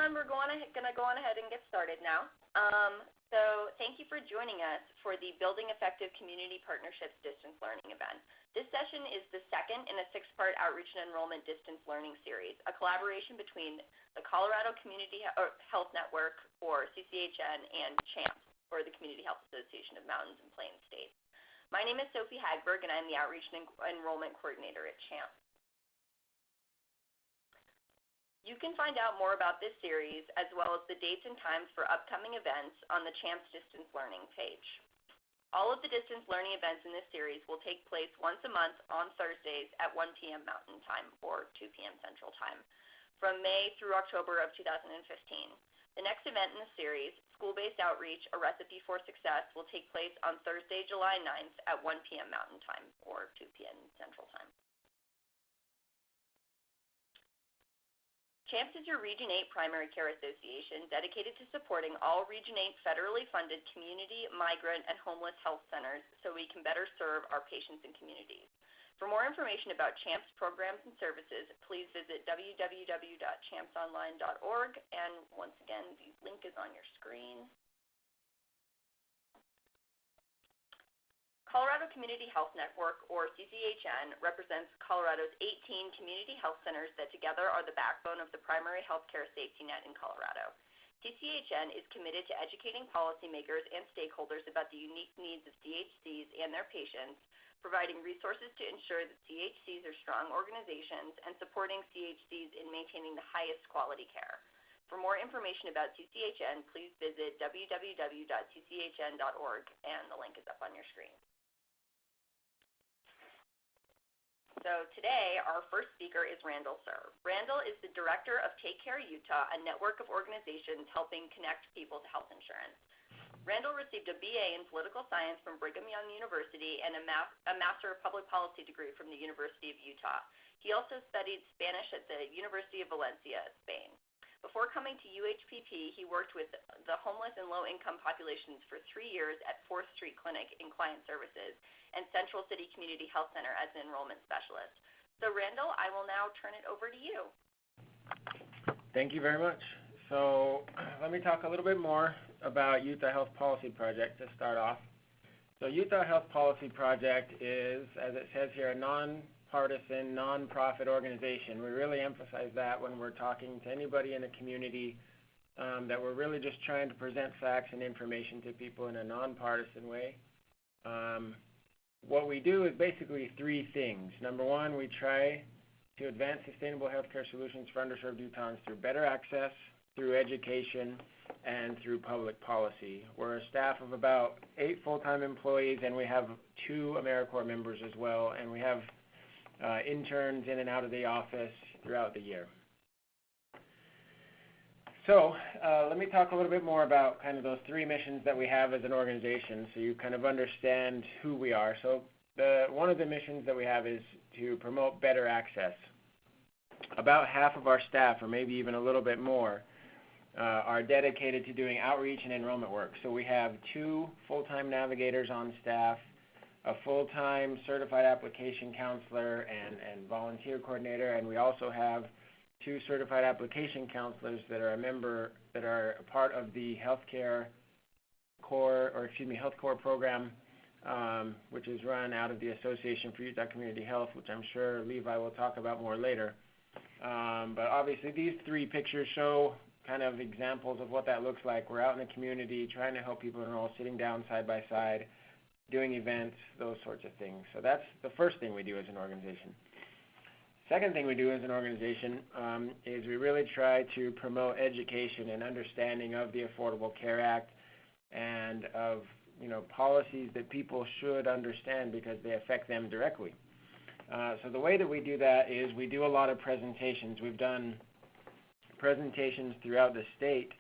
everyone. We're going to go on ahead and get started now. So thank you for joining us for the Building Effective Community Partnerships Distance Learning event. This session is the second in a six-part Outreach and Enrollment Distance Learning series, a collaboration between the Colorado Community Health Network, or CCHN, and CHAMP, or the Community Health Association of Mountains and Plains States. My name is Sophie Hagberg, and I'm the Outreach and Enrollment Coordinator at CHAMP. You can find out more about this series, as well as the dates and times for upcoming events, on the CHAMP's Distance Learning page. All of the distance learning events in this series will take place once a month on Thursdays at 1 p.m. Mountain Time, or 2 p.m. Central Time, from May through October of 2015. The next event in the series, School-Based Outreach, A Recipe for Success, will take place on Thursday, July 9th at 1 p.m. Mountain Time, or 2 p.m. Central Time. CHAMPS is your Region 8 primary care association dedicated to supporting all Region 8 federally funded community, migrant, and homeless health centers so we can better serve our patients and communities. For more information about CHAMPS programs and services, please visit www.champsonline.org, and once again, the link is on your screen. Colorado Community Health Network, or CCHN, represents Colorado's 18 community health centers that together are the backbone of the primary health care safety net in Colorado. CCHN is committed to educating policymakers and stakeholders about the unique needs of CHCs and their patients, providing resources to ensure that CHCs are strong organizations, and supporting CHCs in maintaining the highest quality care. For more information about CCHN, please visit www.cchn.org, and the link is up on your screen. So today, our first speaker is Randall Sir. Randall is the director of Take Care Utah, a network of organizations helping connect people to health insurance. Randall received a BA in Political Science from Brigham Young University and a Master of Public Policy degree from the University of Utah. He also studied Spanish at the University of Valencia, Spain. Before coming to UHPP, he worked with the homeless and low-income populations for 3 years at 4th Street Clinic in Client Services and Central City Community Health Center as an enrollment specialist. So, Randall, I will now turn it over to you. Thank you very much. So let me talk a little bit more about Utah Health Policy Project to start off. So Utah Health Policy Project is, as it says here, a non-partisan, non-profit organization. We really emphasize that when we're talking to anybody in the community, that we're really just trying to present facts and information to people in a non-partisan way. What we do is basically three things. Number one, we try to advance sustainable healthcare solutions for underserved Utahns through better access, through education, and through public policy. We're a staff of about 8 full-time employees, and we have 2 AmeriCorps members as well, and we have interns in and out of the office throughout the year. So let me talk a little bit more about kind of those 3 missions that we have as an organization so you kind of understand who we are. So one of the missions that we have is to promote better access. About half of our staff, or maybe even a little bit more, are dedicated to doing outreach and enrollment work. So we have 2 full-time navigators on staff, a full-time certified application counselor and volunteer coordinator, and we also have 2 certified application counselors that are a part of the Health Corps program, which is run out of the Association for Utah Community Health, which I'm sure Levi will talk about more later. But obviously these 3 pictures show kind of examples of what that looks like. We're out in the community trying to help people enroll, sitting down side by side, doing events, those sorts of things. So that's the first thing we do as an organization. Second thing we do as an organization is we really try to promote education and understanding of the Affordable Care Act and of policies that people should understand because they affect them directly. So the way that we do that is we do a lot of presentations. We've done presentations throughout the state,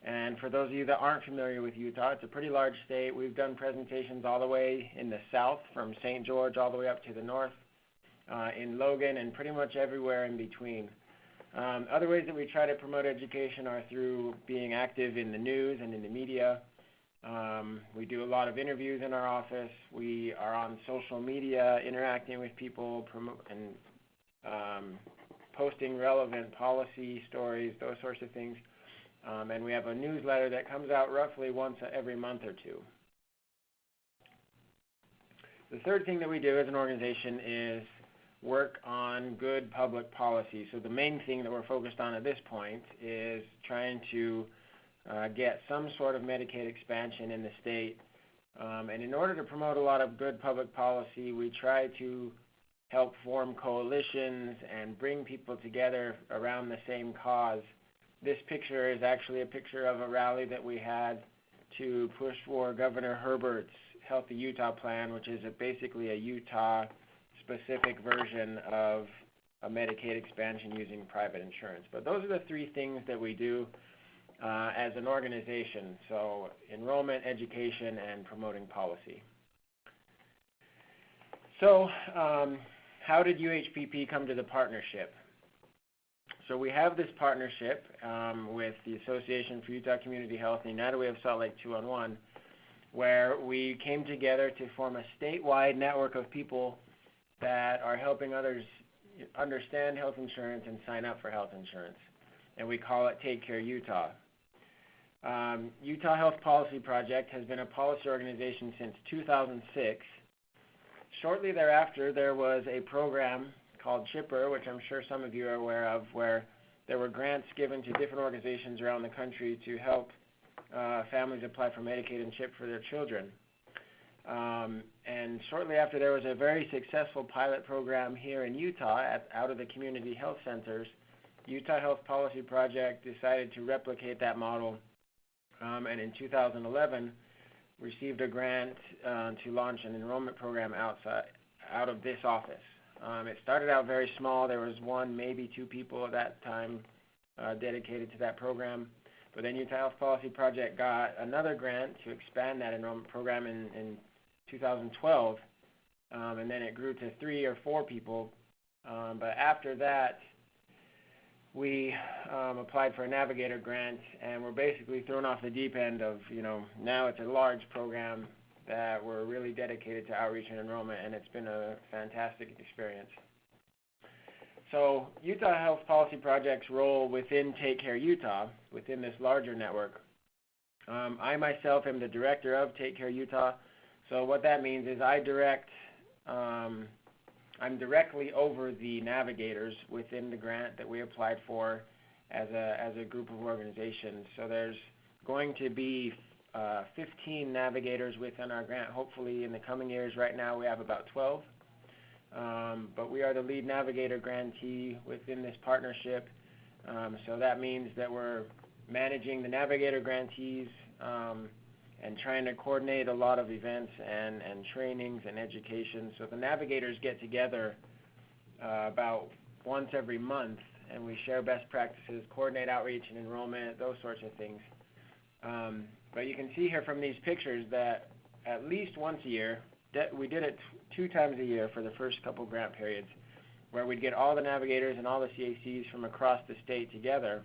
and for those of you that aren't familiar with Utah, it's a pretty large state. We've done presentations all the way in the south from St. George all the way up to the north, in Logan, and pretty much everywhere in between. Other ways that we try to promote education are through being active in the news and in the media. We do a lot of interviews in our office. We are on social media interacting with people and posting relevant policy stories, those sorts of things. And we have a newsletter that comes out roughly once every month or two. The third thing that we do as an organization is work on good public policy. So the main thing that we're focused on at this point is trying to get some sort of Medicaid expansion in the state. And in order to promote a lot of good public policy, we try to help form coalitions and bring people together around the same cause. This picture is actually a picture of a rally that we had to push for Governor Herbert's Healthy Utah plan, which is basically a Utah-specific version of a Medicaid expansion using private insurance. But those are the three things that we do as an organization, so enrollment, education, and promoting policy. So how did UHPP come to the partnership? So we have this partnership with the Association for Utah Community Health and United Way of Salt Lake 2-on-1, where we came together to form a statewide network of people that are helping others understand health insurance and sign up for health insurance. And we call it Take Care Utah. Utah Health Policy Project has been a policy organization since 2006. Shortly thereafter, there was a program called CHIPPR, which I'm sure some of you are aware of, where there were grants given to different organizations around the country to help families apply for Medicaid and CHIP for their children. And shortly after, there was a very successful pilot program here in Utah out of the community health centers. Utah Health Policy Project decided to replicate that model, and in 2011 received a grant to launch an enrollment program out of this office. It started out very small. There was one, maybe two people at that time dedicated to that program. But then Utah Health Policy Project got another grant to expand that enrollment program in 2012, and then it grew to 3 or 4 people. But after that, we applied for a Navigator grant, and we're basically thrown off the deep end of, now it's a large program that we're really dedicated to outreach and enrollment, and it's been a fantastic experience. So Utah Health Policy Project's role within Take Care Utah, within this larger network, I myself am the director of Take Care Utah. So what that means is I'm directly over the navigators within the grant that we applied for as a group of organizations. So there's going to be 15 navigators within our grant, hopefully in the coming years. Right now we have about 12. But we are the lead navigator grantee within this partnership. So that means that we're managing the navigator grantees and trying to coordinate a lot of events and trainings and education. So the navigators get together about once every month, and we share best practices, coordinate outreach and enrollment, those sorts of things. But you can see here from these pictures that at least once a year, we did it 2 times a year for the first couple grant periods, where we'd get all the navigators and all the CACs from across the state together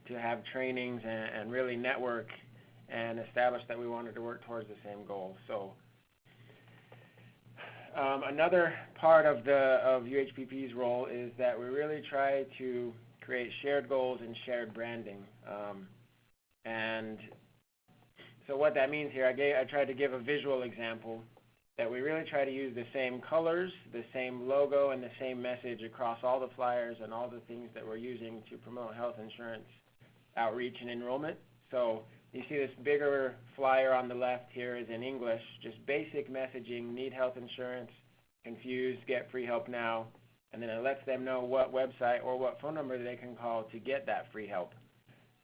to have trainings and really network and establish that we wanted to work towards the same goal. So another part of UHPP's role is that we really try to create shared goals and shared branding. And so what that means here, I tried to give a visual example that we really try to use the same colors, the same logo, and the same message across all the flyers and all the things that we're using to promote health insurance outreach and enrollment. So you see this bigger flyer on the left here is in English, just basic messaging: need health insurance, confused, get free help now, and then it lets them know what website or what phone number they can call to get that free help.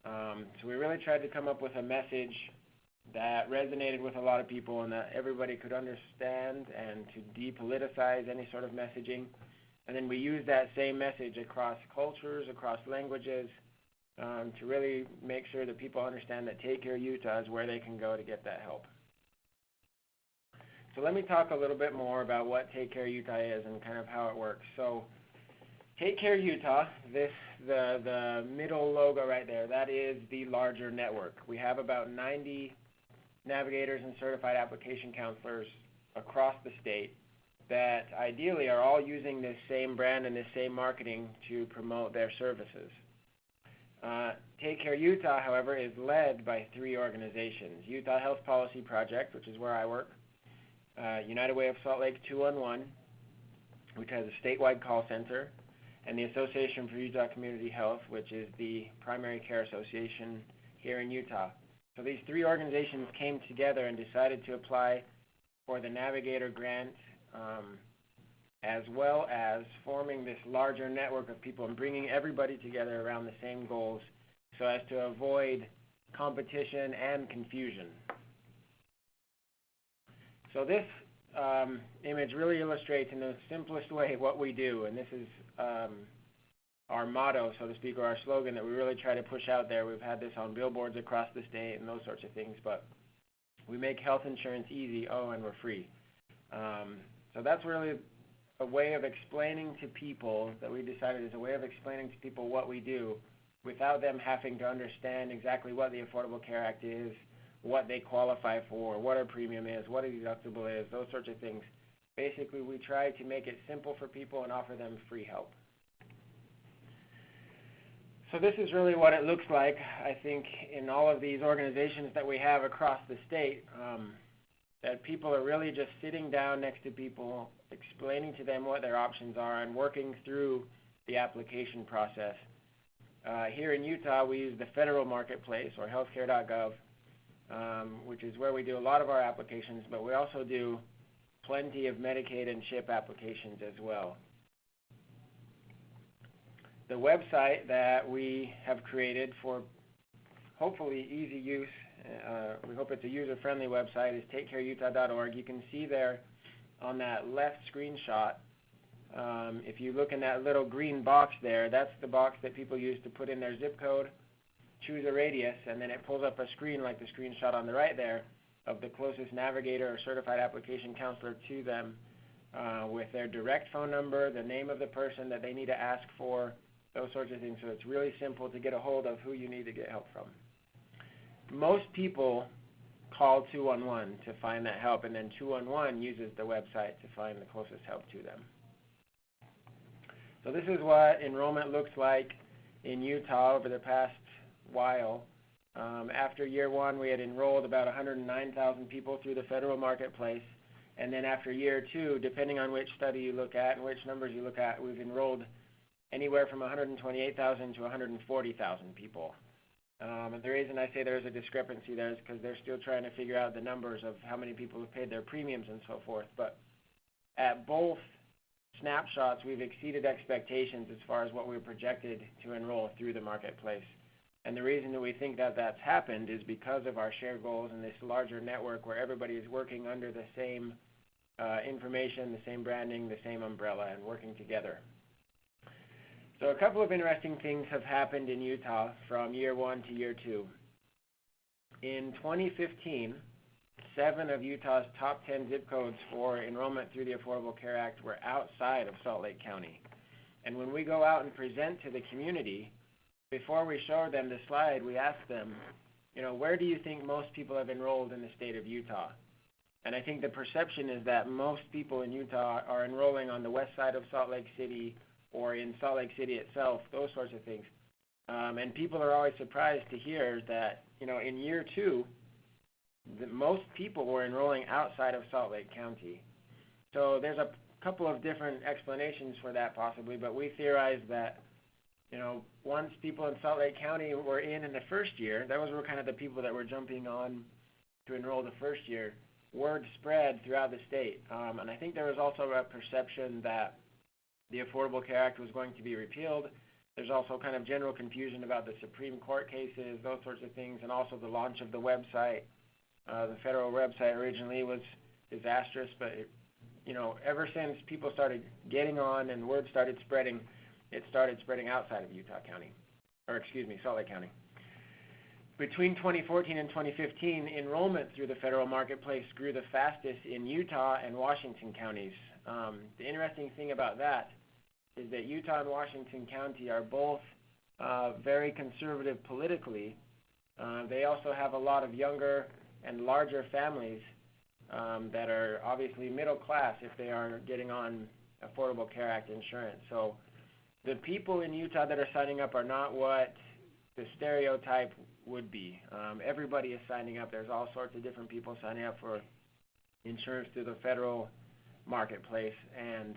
So we really tried to come up with a message that resonated with a lot of people and that everybody could understand, and to depoliticize any sort of messaging. And then we use that same message across cultures, across languages, to really make sure that people understand that Take Care Utah is where they can go to get that help. So let me talk a little bit more about what Take Care Utah is and kind of how it works. So Take Care Utah, the middle logo right there, that is the larger network. We have about 90 navigators and certified application counselors across the state that ideally are all using this same brand and this same marketing to promote their services. Take Care Utah, however, is led by 3 organizations: Utah Health Policy Project, which is where I work, United Way of Salt Lake 211, which has a statewide call center, and the Association for Utah Community Health, which is the primary care association here in Utah. So these 3 organizations came together and decided to apply for the Navigator grant, as well as forming this larger network of people and bringing everybody together around the same goals so as to avoid competition and confusion. So this image really illustrates in the simplest way what we do, and this is our motto, so to speak, or our slogan that we really try to push out there. We've had this on billboards across the state and those sorts of things, but we make health insurance easy, and we're free. So that's really a way of explaining to people, that we decided is a way of explaining to people what we do without them having to understand exactly what the Affordable Care Act is, what they qualify for, what a premium is, what a deductible is, those sorts of things. Basically, we try to make it simple for people and offer them free help. So this is really what it looks like, I think, in all of these organizations that we have across the state, that people are really just sitting down next to people, explaining to them what their options are, and working through the application process. Here in Utah, we use the federal marketplace, or healthcare.gov, which is where we do a lot of our applications, but we also do plenty of Medicaid and CHIP applications as well. The website that we have created for hopefully easy use, we hope it's a user-friendly website, is takecareutah.org. You can see there on that left screenshot, if you look in that little green box there, that's the box that people use to put in their zip code, choose a radius, and then it pulls up a screen like the screenshot on the right there of the closest navigator or certified application counselor to them, with their direct phone number, the name of the person that they need to ask for, those sorts of things. So it's really simple to get a hold of who you need to get help from. Most people call 211 to find that help, and then 211 uses the website to find the closest help to them. So this is what enrollment looks like in Utah over the past while. After year 1, we had enrolled about 109,000 people through the federal marketplace, and then after year 2, depending on which study you look at and which numbers you look at, we've enrolled anywhere from 128,000 to 140,000 people. And the reason I say there's a discrepancy there is because they're still trying to figure out the numbers of how many people have paid their premiums and so forth. But at both snapshots, we've exceeded expectations as far as what we projected to enroll through the marketplace. And the reason that we think that that's happened is because of our shared goals and this larger network where everybody is working under the same information, the same branding, the same umbrella, and working together. So a couple of interesting things have happened in Utah from year 1 to year 2. In 2015, 7 of Utah's top 10 zip codes for enrollment through the Affordable Care Act were outside of Salt Lake County. And when we go out and present to the community, before we show them the slide, we ask them, where do you think most people have enrolled in the state of Utah? And I think the perception is that most people in Utah are enrolling on the west side of Salt Lake City or in Salt Lake City itself, those sorts of things. And people are always surprised to hear that, in year 2, most people were enrolling outside of Salt Lake County. So there's a couple of different explanations for that possibly, but we theorize that, once people in Salt Lake County were in the first year, those were kind of the people that were jumping on to enroll the first year, word spread throughout the state. And I think there was also a perception that the Affordable Care Act was going to be repealed. There's also kind of general confusion about the Supreme Court cases, those sorts of things, and also the launch of the website. The federal website originally was disastrous, but ever since people started getting on and word started spreading, it started spreading outside of Salt Lake County. Between 2014 and 2015, enrollment through the federal marketplace grew the fastest in Utah and Washington counties. The interesting thing about that is that Utah and Washington County are both very conservative politically. They also have a lot of younger and larger families that are obviously middle class if they are getting on Affordable Care Act insurance. So the people in Utah that are signing up are not what the stereotype would be. Everybody is signing up. There's all sorts of different people signing up for insurance through the federal marketplace, and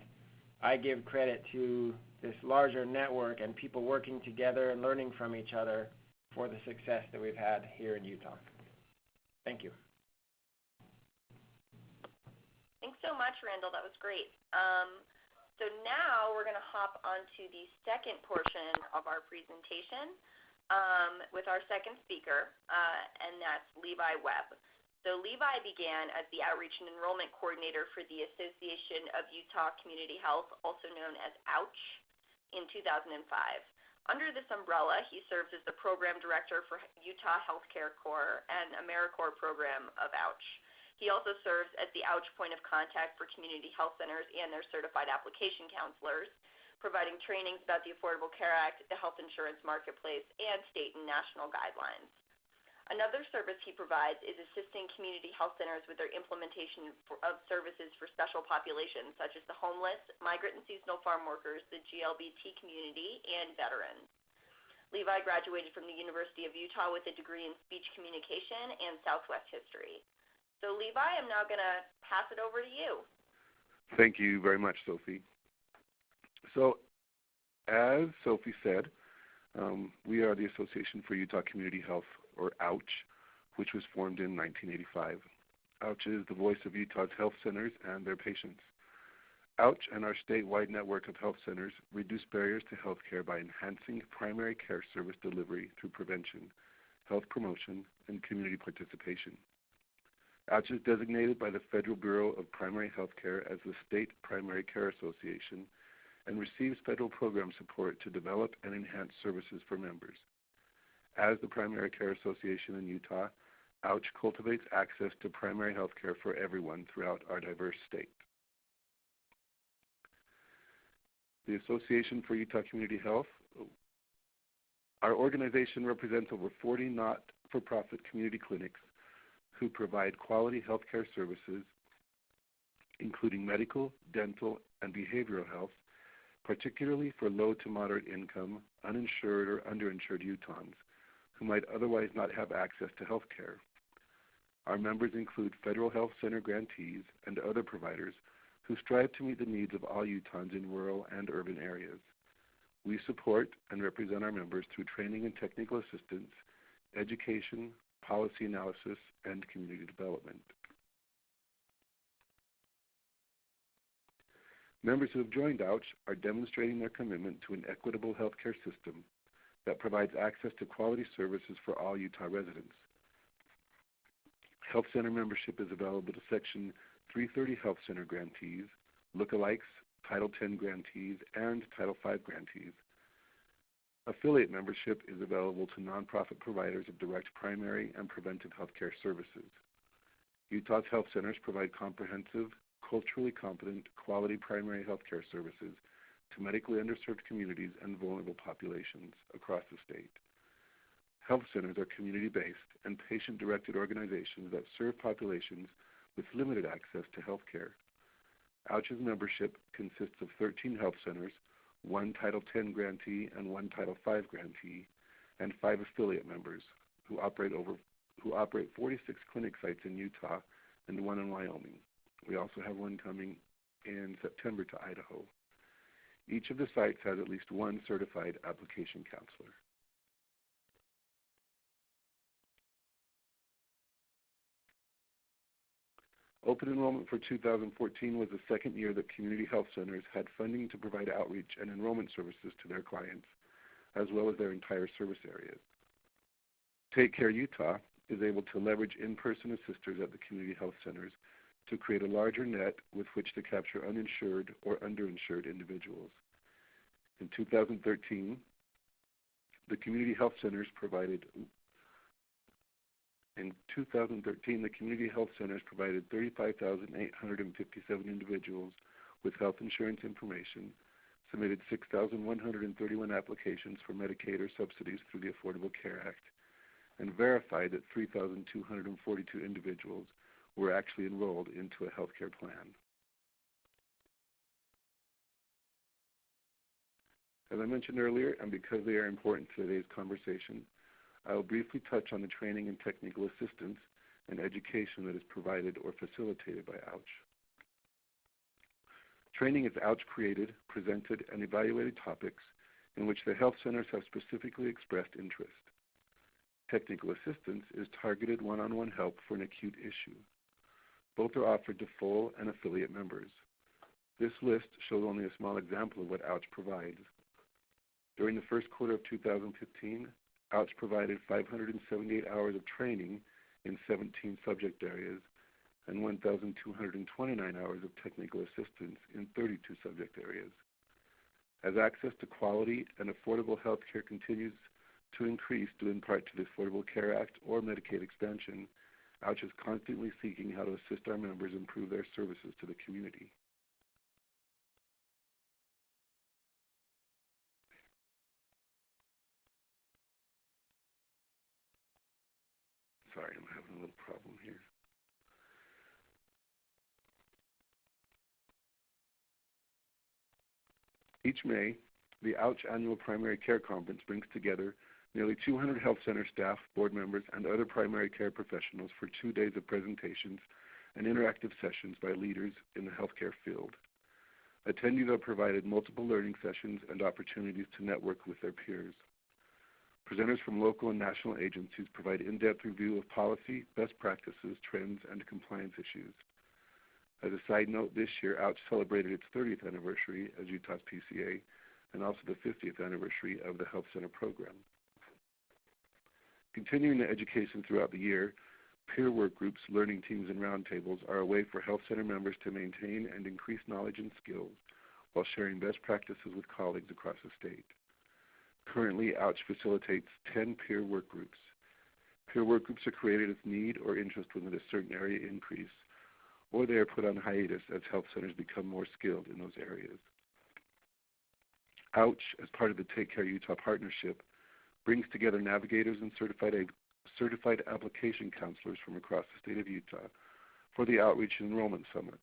I give credit to this larger network and people working together and learning from each other for the success that we've had here in Utah. Thank you. Thanks so much, Randall. That was great. So now we're going to hop onto the second portion of our presentation with our second speaker, and that's Levi Webb. So Levi began as the Outreach and Enrollment Coordinator for the Association of Utah Community Health, also known as AUCH, in 2005. Under this umbrella, he serves as the Program Director for Utah Healthcare Corps and AmeriCorps program of AUCH. He also serves as the AUCH point of contact for community health centers and their certified application counselors, providing trainings about the Affordable Care Act, the health insurance marketplace, and state and national guidelines. Another service he provides is assisting community health centers with their implementation of services for special populations such as the homeless, migrant and seasonal farm workers, the GLBT community, and veterans. Levi graduated from the University of Utah with a degree in speech communication and Southwest history. So Levi, I'm now going to pass it over to you. Thank you very much, Sophie. So as Sophie said, we are the Association for Utah Community Health, or AUCH, which was formed in 1985. AUCH is the voice of Utah's health centers and their patients. AUCH and our statewide network of health centers reduce barriers to health care by enhancing primary care service delivery through prevention, health promotion, and community participation. AUCH is designated by the Federal Bureau of Primary Health Care as the State Primary Care Association and receives federal program support to develop and enhance services for members. As the Primary Care Association in Utah, AUCH cultivates access to primary health care for everyone throughout our diverse state. The Association for Utah Community Health, our organization represents over 40 not-for-profit community clinics who provide quality health care services, including medical, dental, and behavioral health, particularly for low to moderate income, uninsured or underinsured Utahns who might otherwise not have access to health care. Our members include federal health center grantees and other providers who strive to meet the needs of all Utahns in rural and urban areas. We support and represent our members through training and technical assistance, education, policy analysis, and community development. Members who have joined AUCH are demonstrating their commitment to an equitable healthcare system that provides access to quality services for all Utah residents. Health center membership is available to Section 330 Health Center grantees, lookalikes, Title 10 grantees, and Title 5 grantees. Affiliate membership is available to nonprofit providers of direct primary and preventive healthcare services. Utah's health centers provide comprehensive, culturally competent, quality primary healthcare services to medically underserved communities and vulnerable populations across the state. Health centers are community-based and patient-directed organizations that serve populations with limited access to health care. AUCH's membership consists of 13 health centers, 1 Title 10 grantee and 1 Title 5 grantee, and 5 affiliate members who operate 46 clinic sites in Utah and 1 in Wyoming. We also have 1 coming in September to Idaho. Each of the sites has at least 1 certified application counselor. Open enrollment for 2014 was the second year that community health centers had funding to provide outreach and enrollment services to their clients, as well as their entire service areas. Take Care Utah is able to leverage in-person assisters at the community health centers to create a larger net with which to capture uninsured or underinsured individuals. In 2013, the community health centers provided 35,857 individuals with health insurance information, submitted 6,131 applications for Medicaid or subsidies through the Affordable Care Act, and verified that 3,242 individuals were actually enrolled into a health care plan. As I mentioned earlier, and because they are important to today's conversation, I will briefly touch on the training and technical assistance and education that is provided or facilitated by AUCH. Training is AUCH created, presented, and evaluated topics in which the health centers have specifically expressed interest. Technical assistance is targeted one-on-one help for an acute issue. Both are offered to full and affiliate members. This list shows only a small example of what AUCH provides. During the first quarter of 2015, AUCH provided 578 hours of training in 17 subject areas and 1,229 hours of technical assistance in 32 subject areas. As access to quality and affordable health care continues to increase due in part to the Affordable Care Act or Medicaid expansion, AUCH is constantly seeking how to assist our members improve their services to the community. Sorry, I'm having a little problem here. Each May, the AUCH Annual Primary Care Conference brings together nearly 200 health center staff, board members, and other primary care professionals for 2 days of presentations and interactive sessions by leaders in the healthcare field. Attendees are provided multiple learning sessions and opportunities to network with their peers. Presenters from local and national agencies provide in-depth review of policy, best practices, trends, and compliance issues. As a side note, this year, AUCH celebrated its 30th anniversary as Utah's PCA and also the 50th anniversary of the Health Center program. Continuing the education throughout the year, peer work groups, learning teams, and roundtables are a way for health center members to maintain and increase knowledge and skills while sharing best practices with colleagues across the state. Currently, AUCH facilitates 10 peer work groups. Peer work groups are created if need or interest within a certain area increase, or they are put on hiatus as health centers become more skilled in those areas. AUCH, as part of the Take Care Utah partnership, brings together navigators and certified application counselors from across the state of Utah for the Outreach and Enrollment Summit.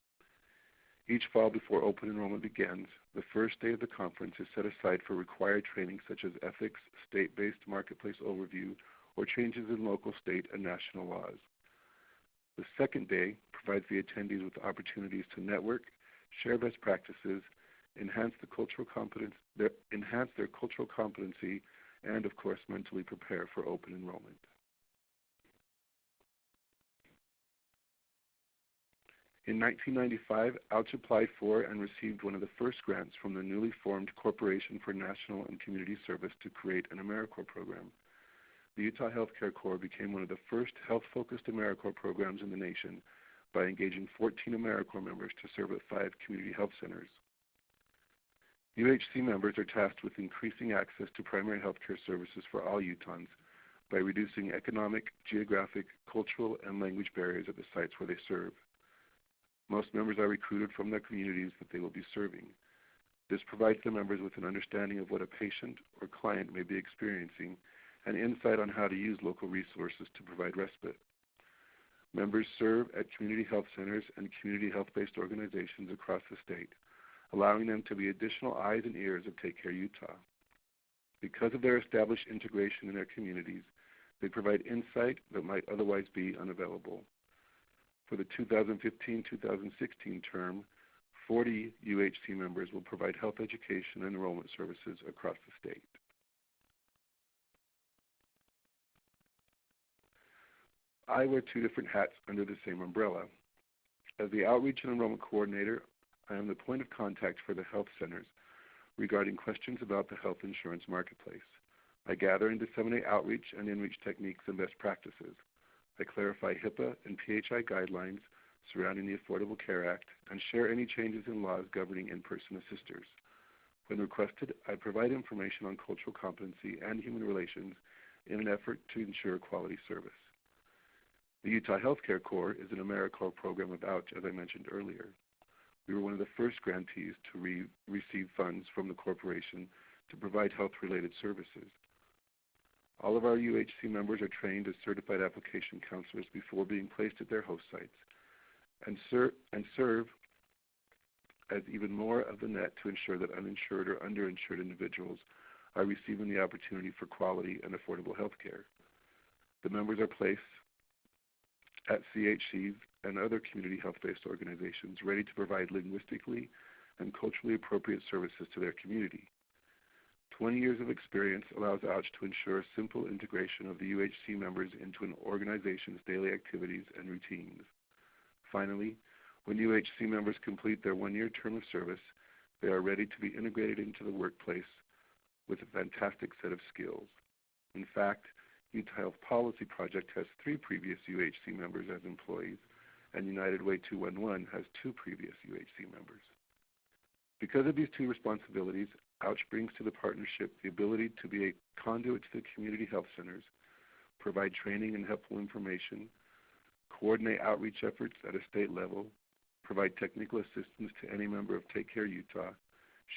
Each fall before open enrollment begins, the first day of the conference is set aside for required training such as ethics, state-based marketplace overview, or changes in local, state, and national laws. The second day provides the attendees with opportunities to network, share best practices, enhance their cultural competency, and of course mentally prepare for open enrollment. In 1995, AUCH applied for and received one of the first grants from the newly formed Corporation for National and Community Service to create an AmeriCorps program. The Utah Healthcare Corps became one of the first health-focused AmeriCorps programs in the nation by engaging 14 AmeriCorps members to serve at 5 community health centers. UHC members are tasked with increasing access to primary health care services for all Utahns by reducing economic, geographic, cultural, and language barriers at the sites where they serve. Most members are recruited from their communities that they will be serving. This provides the members with an understanding of what a patient or client may be experiencing and insight on how to use local resources to provide respite. Members serve at community health centers and community health-based organizations across the state, allowing them to be additional eyes and ears of Take Care Utah. Because of their established integration in their communities, they provide insight that might otherwise be unavailable. For the 2015-2016 term, 40 UHC members will provide health education and enrollment services across the state. I wear 2 different hats under the same umbrella. As the Outreach and Enrollment Coordinator, I am the point of contact for the health centers regarding questions about the health insurance marketplace. I gather and disseminate outreach and in-reach techniques and best practices. I clarify HIPAA and PHI guidelines surrounding the Affordable Care Act and share any changes in laws governing in-person assisters. When requested, I provide information on cultural competency and human relations in an effort to ensure quality service. The Utah Healthcare Corps is an AmeriCorps program of AUCH, as I mentioned earlier. We were one of the first grantees to receive funds from the corporation to provide health-related services. All of our UHC members are trained as certified application counselors before being placed at their host sites and serve as even more of the net to ensure that uninsured or underinsured individuals are receiving the opportunity for quality and affordable health care. The members are placed at CHCs and other community health-based organizations ready to provide linguistically and culturally appropriate services to their community. 20 years of experience allows AUCH to ensure simple integration of the UHC members into an organization's daily activities and routines. Finally, when UHC members complete their one-year term of service, they are ready to be integrated into the workplace with a fantastic set of skills. In fact, Utah Health Policy Project has 3 previous UHC members as employees, and United Way 211 has 2 previous UHC members. Because of these 2 responsibilities, AUCH brings to the partnership the ability to be a conduit to the community health centers, provide training and helpful information, coordinate outreach efforts at a state level, provide technical assistance to any member of Take Care Utah,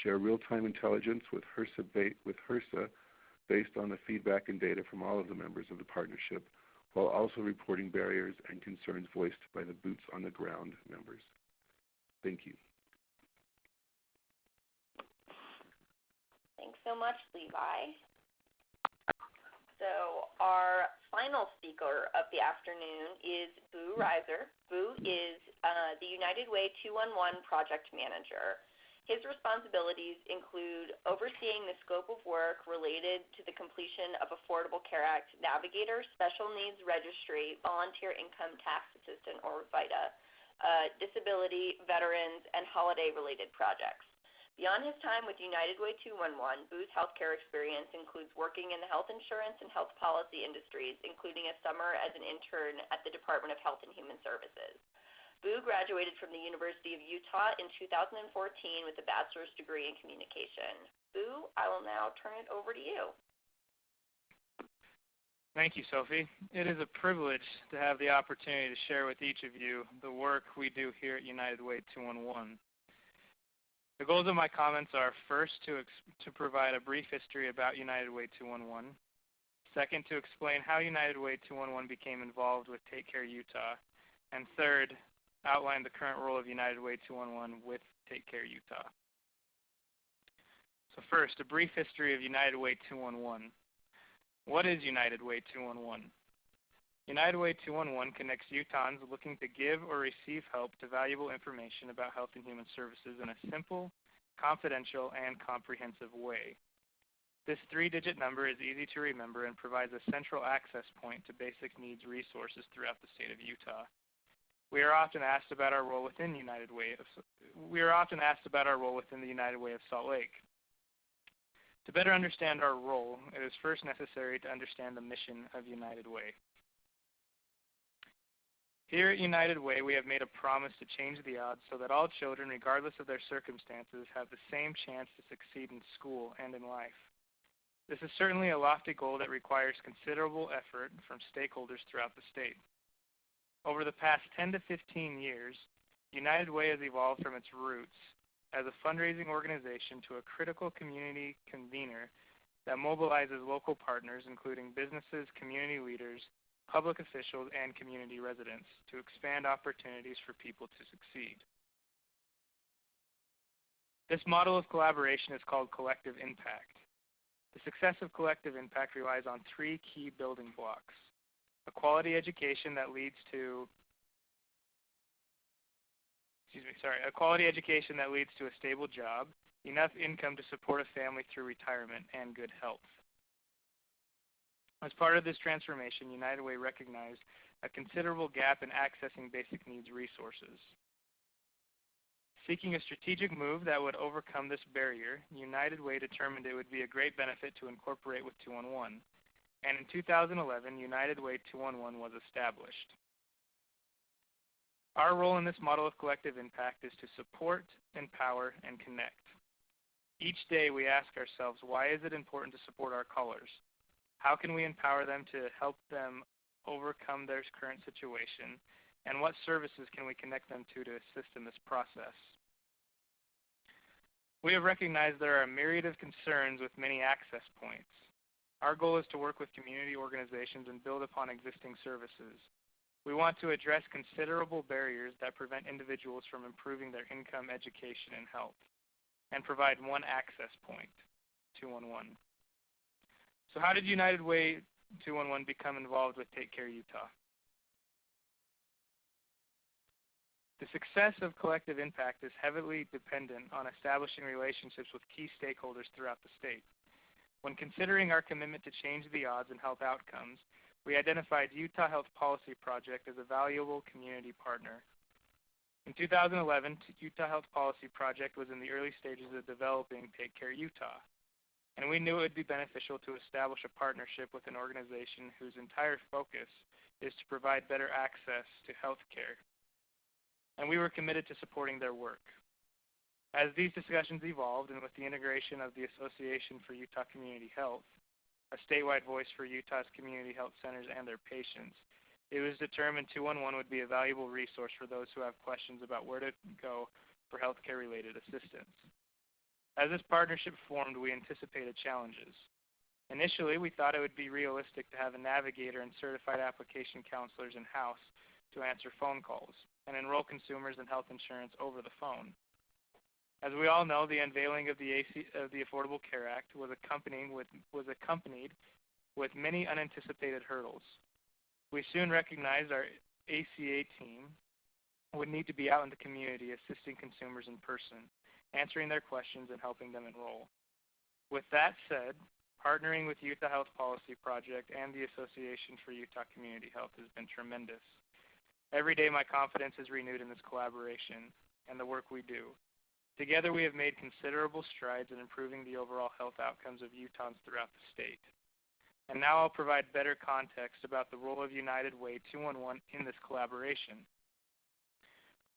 share real-time intelligence with HRSA based on the feedback and data from all of the members of the partnership, while also reporting barriers and concerns voiced by the boots-on-the-ground members. Thank you. Thanks so much, Levi. So our final speaker of the afternoon is Boo Reiser. Boo is the United Way 211 project manager. His responsibilities include overseeing the scope of work related to the completion of Affordable Care Act Navigator, Special Needs Registry, Volunteer Income Tax Assistant, or VITA, disability, veterans, and holiday-related projects. Beyond his time with United Way 211, Boo's healthcare experience includes working in the health insurance and health policy industries, including a summer as an intern at the Department of Health and Human Services. Boo graduated from the University of Utah in 2014 with a bachelor's degree in communication. Boo, I will now turn it over to you. Thank you, Sophie. It is a privilege to have the opportunity to share with each of you the work we do here at United Way 211. The goals of my comments are, first, to provide a brief history about United Way 211. Second, to explain how United Way 211 became involved with Take Care Utah. And third, outline the current role of United Way 211 with Take Care Utah. So first, a brief history of United Way 211. What is United Way 211? United Way 211 connects Utahns looking to give or receive help to valuable information about health and human services in a simple, confidential, and comprehensive way. This 3-digit number is easy to remember and provides a central access point to basic needs resources throughout the state of Utah. We are often asked about our role within the United Way of Salt Lake. To better understand our role, it is first necessary to understand the mission of United Way. Here at United Way, we have made a promise to change the odds so that all children, regardless of their circumstances, have the same chance to succeed in school and in life. This is certainly a lofty goal that requires considerable effort from stakeholders throughout the state. Over the past 10 to 15 years, United Way has evolved from its roots as a fundraising organization to a critical community convener that mobilizes local partners, including businesses, community leaders, public officials, and community residents to expand opportunities for people to succeed. This model of collaboration is called collective impact. The success of collective impact relies on 3 key building blocks: a quality education that leads to a stable job, enough income to support a family through retirement, and good health. As part of this transformation, United Way recognized a considerable gap in accessing basic needs resources. Seeking a strategic move that would overcome this barrier, United Way determined it would be a great benefit to incorporate with 211. And in 2011, United Way 211 was established. Our role in this model of collective impact is to support, empower, and connect. Each day we ask ourselves, why is it important to support our callers? How can we empower them to help them overcome their current situation? And what services can we connect them to assist in this process? We have recognized there are a myriad of concerns with many access points. Our goal is to work with community organizations and build upon existing services. We want to address considerable barriers that prevent individuals from improving their income, education, and health, and provide one access point, 211. So how did United Way 211 become involved with Take Care Utah. The success of collective impact is heavily dependent on establishing relationships with key stakeholders throughout the state. When considering our commitment to change the odds in health outcomes, we identified Utah Health Policy Project as a valuable community partner. In 2011, Utah Health Policy Project was in the early stages of developing Take Care Utah, and we knew it would be beneficial to establish a partnership with an organization whose entire focus is to provide better access to health care, and we were committed to supporting their work. As these discussions evolved, and with the integration of the Association for Utah Community Health, a statewide voice for Utah's community health centers and their patients, it was determined 211 would be a valuable resource for those who have questions about where to go for healthcare-related assistance. As this partnership formed, we anticipated challenges. Initially, we thought it would be realistic to have a navigator and certified application counselors in-house to answer phone calls and enroll consumers in health insurance over the phone. As we all know, the unveiling of the Affordable Care Act was accompanied with many unanticipated hurdles. We soon recognized our ACA team would need to be out in the community assisting consumers in person, answering their questions and helping them enroll. With that said, partnering with Utah Health Policy Project and the Association for Utah Community Health has been tremendous. Every day my confidence is renewed in this collaboration and the work we do. Together we have made considerable strides in improving the overall health outcomes of Utahns throughout the state. And now I'll provide better context about the role of United Way 211 in this collaboration.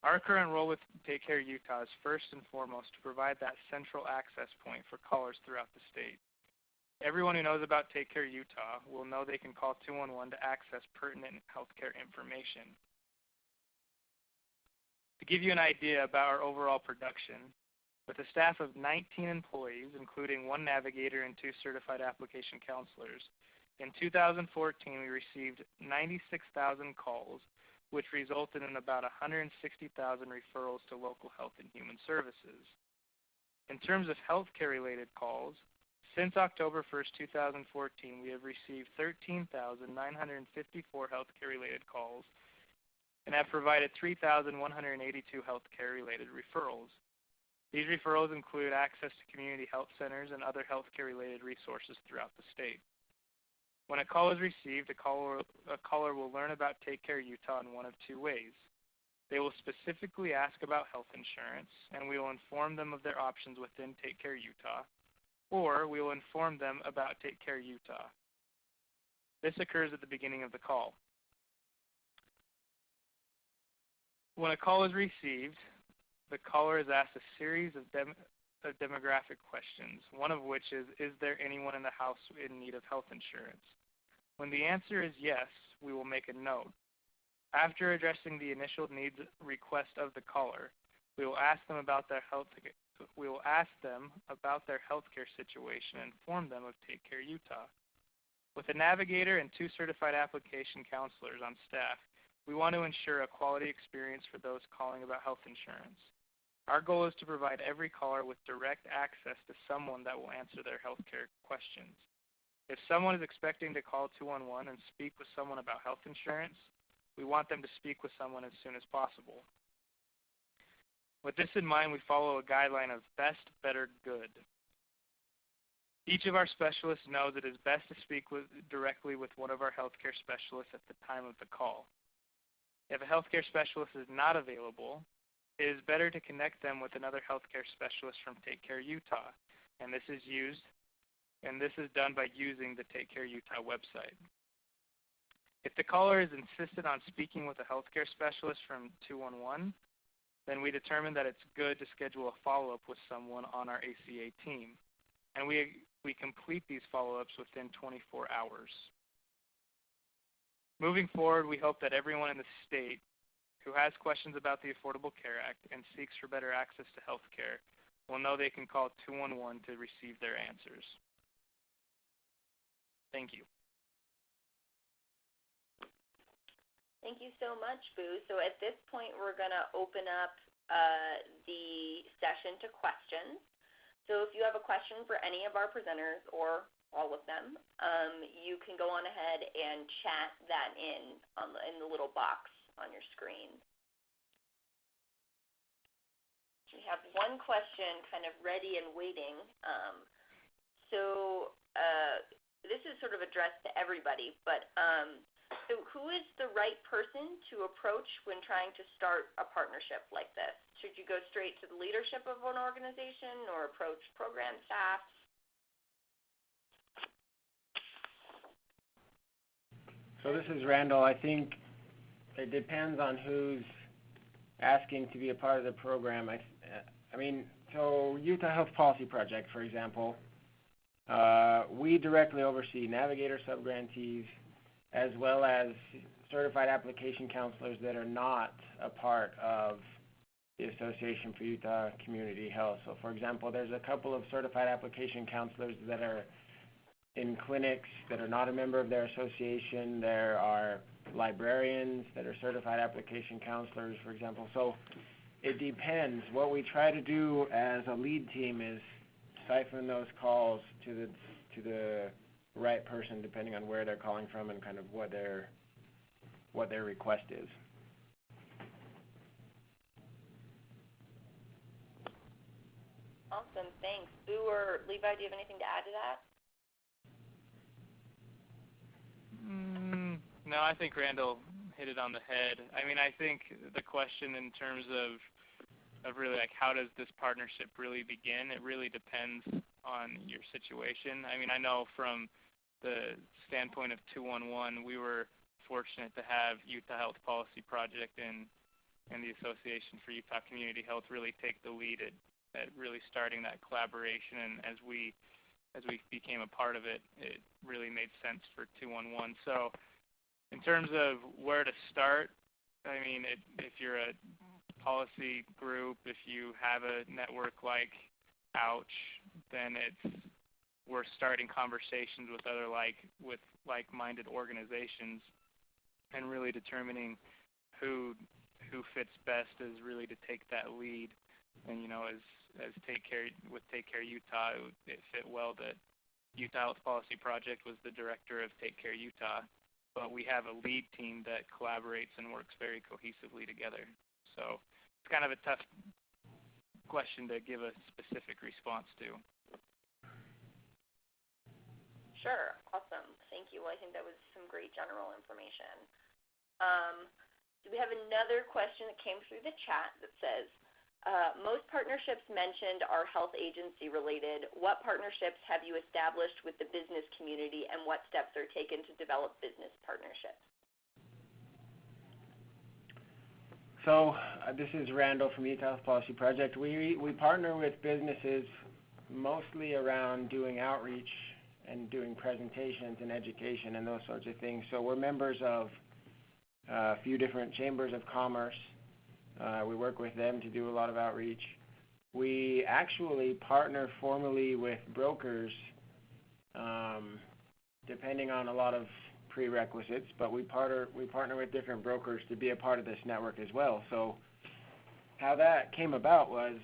Our current role with Take Care Utah is first and foremost to provide that central access point for callers throughout the state. Everyone who knows about Take Care Utah will know they can call 211 to access pertinent healthcare information. To give you an idea about our overall production, with a staff of 19 employees, including 1 navigator and 2 certified application counselors, in 2014 we received 96,000 calls, which resulted in about 160,000 referrals to local health and human services. In terms of healthcare-related calls, since October 1st, 2014, we have received 13,954 healthcare-related calls and have provided 3,182 healthcare-related referrals. These referrals include access to community health centers and other healthcare-related resources throughout the state. When a call is received, a caller will learn about Take Care Utah in one of 2 ways. They will specifically ask about health insurance, and we will inform them of their options within Take Care Utah, or we will inform them about Take Care Utah. This occurs at the beginning of the call. When a call is received, the caller is asked a series of demographic questions, one of which is there anyone in the house in need of health insurance? When the answer is yes, we will make a note. After addressing the initial needs request of the caller, we will ask them about their healthcare situation and inform them of Take Care Utah. With a navigator and 2 certified application counselors on staff, we want to ensure a quality experience for those calling about health insurance. Our goal is to provide every caller with direct access to someone that will answer their healthcare questions. If someone is expecting to call 211 and speak with someone about health insurance, we want them to speak with someone as soon as possible. With this in mind, we follow a guideline of best, better, good. Each of our specialists knows it is best to speak directly with one of our healthcare specialists at the time of the call. If a healthcare specialist is not available, it is better to connect them with another healthcare specialist from Take Care Utah, and this is done by using the Take Care Utah website. If the caller is insistent on speaking with a healthcare specialist from 211, then we determine that it's good to schedule a follow-up with someone on our ACA team, and we complete these follow-ups within 24 hours. Moving forward, we hope that everyone in the state who has questions about the Affordable Care Act and seeks for better access to health care will know they can call 211 to receive their answers. Thank you. Thank you so much, Boo. So at this point, we're going to open up the session to questions. So if you have a question for any of our presenters or all of them, you can go go on ahead and chat that in the little box on your screen. We have one question kind of ready and waiting. This is sort of addressed to everybody, but so who is the right person to approach when trying to start a partnership like this? Should you go straight to the leadership of an organization or approach program staff? So this is Randall. I think it depends on who's asking to be a part of the program. So Utah Health Policy Project, for example, we directly oversee navigator subgrantees as well as certified application counselors that are not a part of the Association for Utah Community Health. So, for example, there's a couple of certified application counselors that are in clinics that are not a member of their association. There are librarians that are certified application counselors, for example. So it depends. What we try to do as a lead team is siphon those calls to the right person, depending on where they're calling from and kind of what their request is. Awesome, thanks. Boo or Levi, do you have anything to add to that? No, I think Randall hit it on the head. I mean, I think the question in terms of really like how does this partnership really begin, it really depends on your situation. I mean, I know from the standpoint of 211, we were fortunate to have Utah Health Policy Project and the Association for Utah Community Health really take the lead at really starting that collaboration. And as we became a part of it, it really made sense for 211. So in terms of where to start, I mean, if you're a policy group, if you have a network like AUCH, then we're starting conversations with with like-minded organizations and really determining who fits best as really to take that lead. And as Take Care Utah, it fit well that Utah Health Policy Project was the director of Take Care Utah, but we have a lead team that collaborates and works very cohesively together. So it's kind of a tough question to give a specific response to. Sure, awesome. Thank you. Well, I think that was some great general information. We have another question that came through the chat that says, most partnerships mentioned are health agency related. What partnerships have you established with the business community and what steps are taken to develop business partnerships? So this is Randall from Utah Health Policy Project. We partner with businesses mostly around doing outreach and doing presentations and education and those sorts of things. So we're members of a few different chambers of commerce. We work with them to do a lot of outreach. We actually partner formally with brokers, depending on a lot of prerequisites, but we partner with different brokers to be a part of this network as well. So how that came about was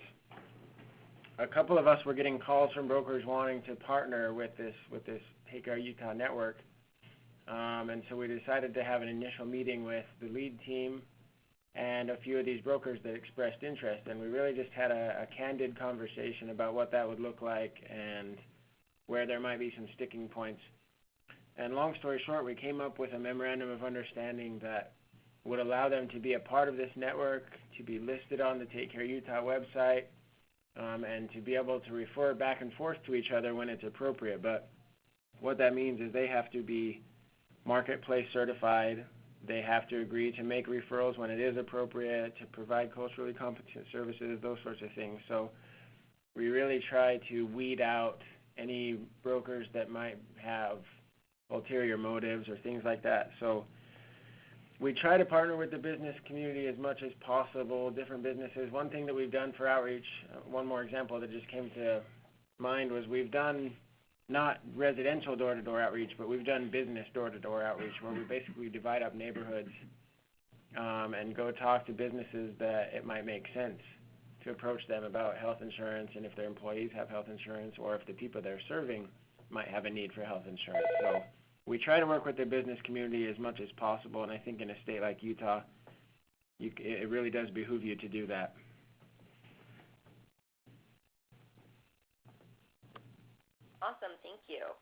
a couple of us were getting calls from brokers wanting to partner with this Take Care Utah network, and so we decided to have an initial meeting with the lead team and a few of these brokers that expressed interest, and we really just had a candid conversation about what that would look like and where there might be some sticking points. And long story short, we came up with a memorandum of understanding that would allow them to be a part of this network, to be listed on the Take Care Utah website, and to be able to refer back and forth to each other when it's appropriate. But what that means is they have to be marketplace certified. They have to agree to make referrals when it is appropriate, to provide culturally competent services, those sorts of things. So we really try to weed out any brokers that might have ulterior motives or things like that. So we try to partner with the business community as much as possible, different businesses. One thing that we've done for outreach, one more example that just came to mind, was we've done not residential door-to-door outreach, but we've done business door-to-door outreach where we basically divide up neighborhoods and go talk to businesses that it might make sense to approach them about health insurance and if their employees have health insurance or if the people they're serving might have a need for health insurance. So we try to work with the business community as much as possible, and I think in a state like Utah, it really does behoove you to do that. Awesome, thank you.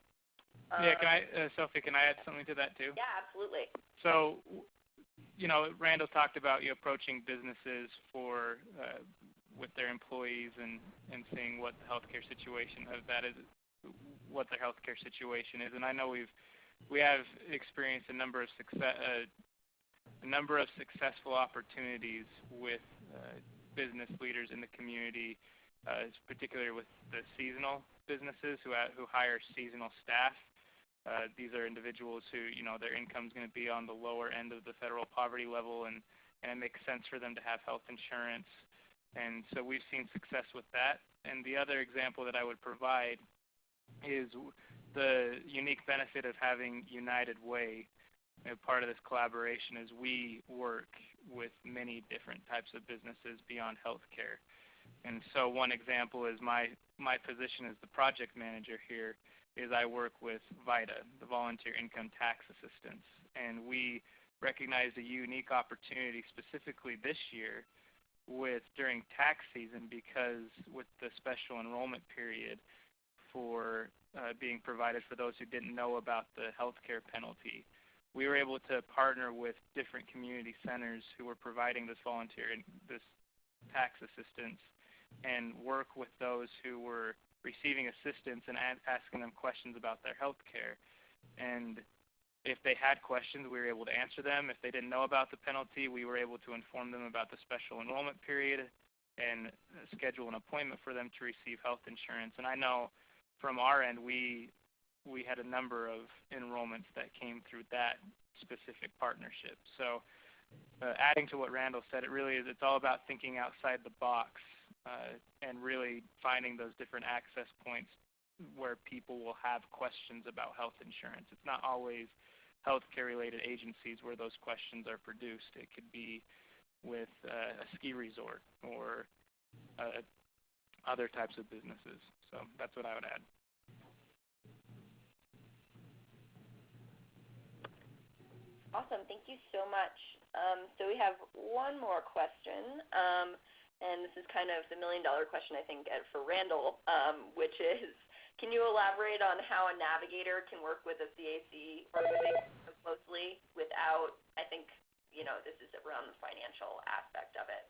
Sophie, can I add something to that too? Yeah, absolutely. So, Randall talked about approaching businesses with their employees and seeing what the healthcare situation of that is, what their healthcare situation is. And I know we have experienced a number of successful opportunities with business leaders in the community, particularly with the seasonal businesses who hire seasonal staff. These are individuals who, their income is going to be on the lower end of the federal poverty level, and it makes sense for them to have health insurance. And so we've seen success with that. And the other example that I would provide is the unique benefit of having United Way. Part of this collaboration is we work with many different types of businesses beyond healthcare. And so one example is my position as the project manager here is I work with VITA, the Volunteer Income Tax Assistance. And we recognized a unique opportunity specifically this year during tax season, because with the special enrollment period for being provided for those who didn't know about the healthcare penalty, we were able to partner with different community centers who were providing this tax assistance and work with those who were receiving assistance and asking them questions about their health care. And if they had questions, we were able to answer them. If they didn't know about the penalty, we were able to inform them about the special enrollment period and schedule an appointment for them to receive health insurance. And I know from our end, we had a number of enrollments that came through that specific partnership. So adding to what Randall said, it's all about thinking outside the box and really finding those different access points where people will have questions about health insurance. It's not always healthcare-related agencies where those questions are produced. It could be with a ski resort or other types of businesses. So that's what I would add. Awesome. Thank you so much. So we have one more question, and this is kind of the million-dollar question, I think, for Randall, which is, can you elaborate on how a navigator can work with a CAC organization so closely without, I think, this is around the financial aspect of it,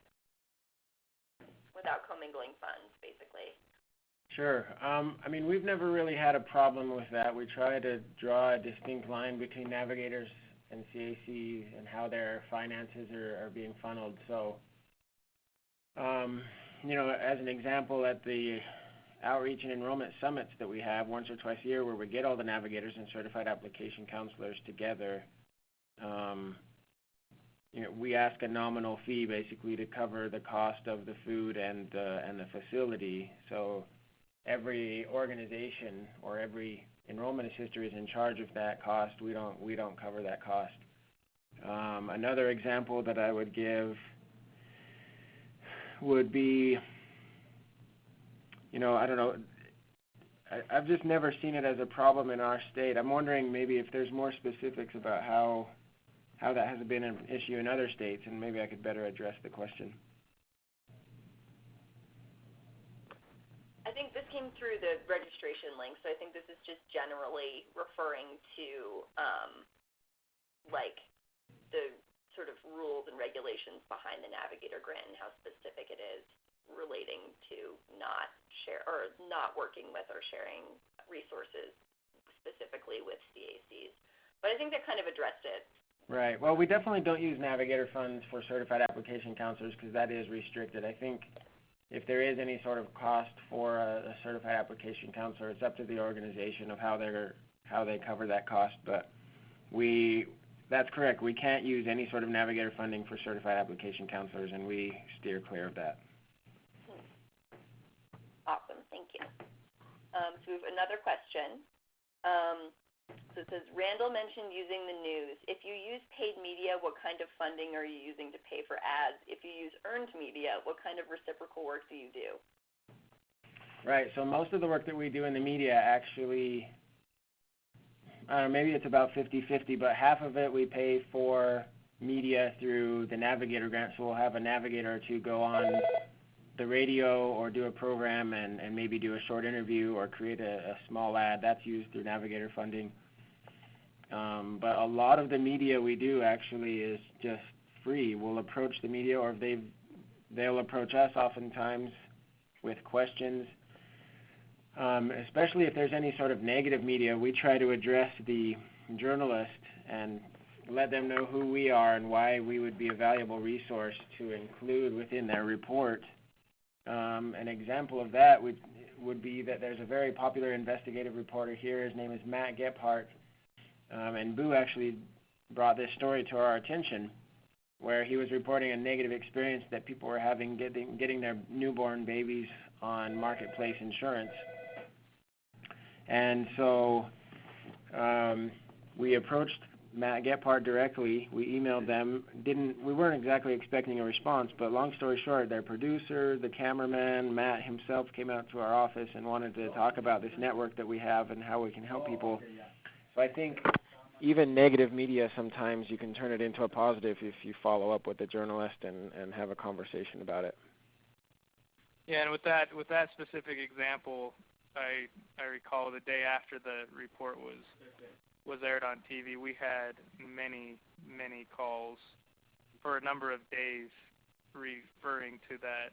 without commingling funds, basically? Sure. We've never really had a problem with that. We try to draw a distinct line between navigators and CACs and how their finances are being funneled. So, as an example, at the outreach and enrollment summits that we have once or twice a year, where we get all the navigators and certified application counselors together, we ask a nominal fee basically to cover the cost of the food and the facility. So every organization or every enrollment assister is in charge of that cost. We don't cover that cost. Another example that I would give would be, I don't know, I've just never seen it as a problem in our state. I'm wondering maybe if there's more specifics about how that has been an issue in other states, and maybe I could better address the question. I think this came through the registration link, so I think this is just generally referring to the sort of rules and regulations behind the Navigator grant and how specific it is relating to not working with or sharing resources specifically with CACs. But I think that kind of addressed it. Right. Well, we definitely don't use Navigator funds for certified application counselors because that is restricted. I think if there is any sort of cost for a certified application counselor, it's up to the organization of how they cover that cost. But that's correct. We can't use any sort of Navigator funding for certified application counselors, and we steer clear of that. Awesome. Thank you. So we have another question. So it says, Randall mentioned using the news. If you use paid media, what kind of funding are you using to pay for ads? If you use earned media, what kind of reciprocal work do you do? Right. So most of the work that we do in the media actually, maybe it's about 50-50, but half of it we pay for media through the Navigator grant, so we'll have a navigator or two go on the radio or do a program and maybe do a short interview or create a small ad. That's used through Navigator funding. But a lot of the media we do actually is just free. We'll approach the media, or they'll approach us oftentimes with questions. Especially if there's any sort of negative media, we try to address the journalist and let them know who we are and why we would be a valuable resource to include within their report. An example of that would be that there's a very popular investigative reporter here. His name is Matt Gephardt, and Boo actually brought this story to our attention, where he was reporting a negative experience that people were having getting their newborn babies on marketplace insurance. And so we approached Matt Gephardt directly. We emailed them. We weren't exactly expecting a response, but long story short, their producer, the cameraman, Matt himself came out to our office and wanted to talk about this network that we have and how we can help people. So I think even negative media, sometimes you can turn it into a positive if you follow up with the journalist and have a conversation about it. Yeah, and with that specific example, I recall the day after the report was aired on TV, we had many calls for a number of days referring to that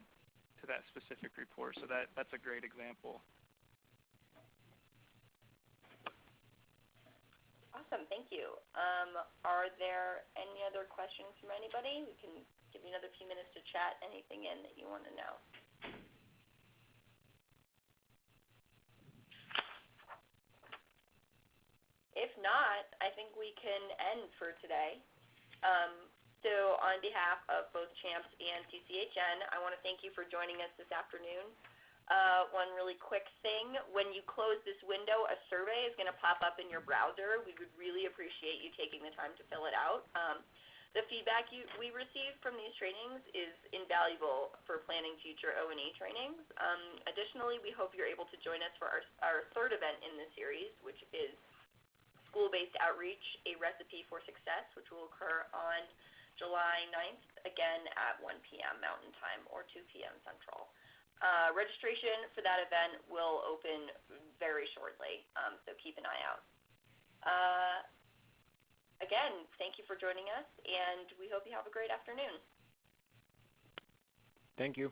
specific report. So that's a great example. Awesome, thank you. Are there any other questions from anybody? We can give you another few minutes to chat anything in that you want to know. If not, I think we can end for today. So on behalf of both CHAMPS and CCHN, I want to thank you for joining us this afternoon. One really quick thing, when you close this window, a survey is going to pop up in your browser. We would really appreciate you taking the time to fill it out. The feedback we receive from these trainings is invaluable for planning future O&E trainings. Additionally, we hope you're able to join us for our third event in this series, which is School-Based Outreach, A Recipe for Success, which will occur on July 9th, again at 1 p.m. Mountain Time or 2 p.m. Central. Registration for that event will open very shortly, so keep an eye out. Again, thank you for joining us, and we hope you have a great afternoon. Thank you.